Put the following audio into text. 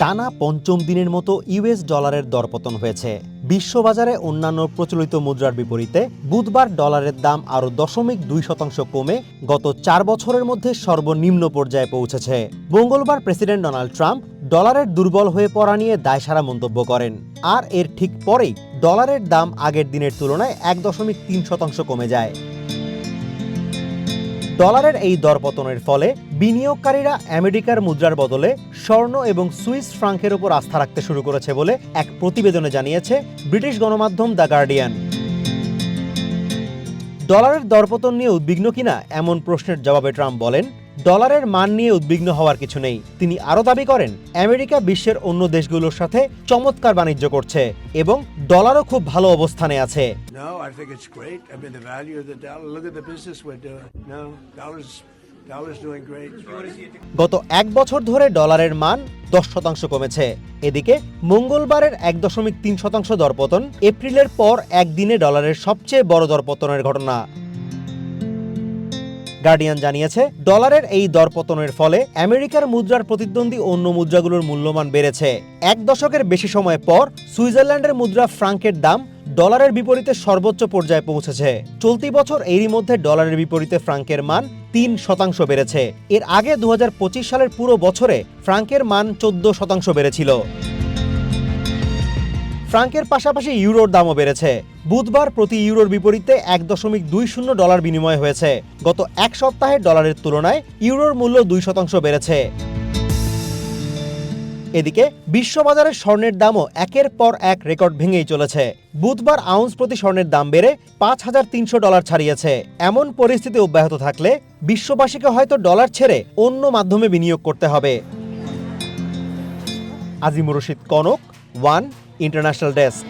টানা পঞ্চম দিনের মতো ইউএস ডলারের দরপতন হয়েছে। বিশ্ববাজারে অন্যান্য প্রচলিত মুদ্রার বিপরীতে বুধবার ডলারের দাম আরও 0.2% কমে গত 4 বছরের মধ্যে সর্বনিম্ন পর্যায়ে পৌঁছেছে। মঙ্গলবার প্রেসিডেন্ট ডোনাল্ড ট্রাম্প ডলারের দুর্বল হয়ে পড়া নিয়ে দায়সারা মন্তব্য করেন, আর এর ঠিক পরেই ডলারের দাম আগের দিনের তুলনায় 1.3% কমে যায়। ডলারের এই দরপতনের ফলে বিনিয়োগকারীরা আমেরিকার মুদ্রার বদলে স্বর্ণ এবং সুইস ফ্রাঙ্কের উপর আস্থা রাখতে শুরু করেছে বলে এক প্রতিবেদনে জানিয়েছে ব্রিটিশ গণমাধ্যম দ্য গার্ডিয়ান। ডলারের দরপতন নিয়ে উদ্বিগ্ন কিনা এমন প্রশ্নের জবাবে ট্রাম্প বলেন, ডলারের মান নিয়ে উদ্বিগ্ন হওয়ার কিছু নেই। তিনি আরও দাবি করেন, আমেরিকা বিশ্বের অন্য দেশগুলোর সাথে চমৎকার বাণিজ্য করছে এবং ডলারও খুব ভালো অবস্থানে আছে। গত 1 বছর ধরে ডলারের মান 10% কমেছে। এদিকে মঙ্গলবারের 1.3% দরপতন এপ্রিলের পর একদিনে ডলারের সবচেয়ে বড় দরপতনের ঘটনা। গার্ডিয়ান জানিয়েছে, ডলারের এই দরপতনের ফলে আমেরিকার মুদ্রার প্রতিদ্বন্দ্বী অন্য মুদ্রাগুলোর মূল্যমান বেড়েছে। 1 দশকের বেশি সময় পর সুইজারল্যান্ডের মুদ্রা ফ্রাঙ্কের দাম ডলারের বিপরীতে সর্বোচ্চ পর্যায়ে পৌঁছেছে। চলতি বছর এরই মধ্যে ডলারের বিপরীতে ফ্রাঙ্কের মান 3% বেড়েছে। এর আগে 2025 সালের পুরো বছরে ফ্রাঙ্কের মান 14% বেড়েছিল। ফ্রাঙ্কের পাশাপাশি ইউরোর দামও বেড়েছে। বুধবার প্রতি ইউরোর বিপরীতে $1.20 বিনিময় হয়েছে। গত এক সপ্তাহে ডলারের তুলনায় ইউরোর মূল্য 2% বেড়েছে। এদিকে বিশ্ববাজারে স্বর্ণের দামও একের পর এক রেকর্ড ভেঙেই চলেছে। বুধবার আউন্স প্রতি স্বর্ণের দাম বেড়ে $5,300 ছাড়িয়েছে। এমন পরিস্থিতি অব্যাহত থাকলে বিশ্ববাসীকে হয়তো ডলার ছেড়ে অন্য মাধ্যমে বিনিয়োগ করতে হবে। Azimur Rashid Kanak, one international desk.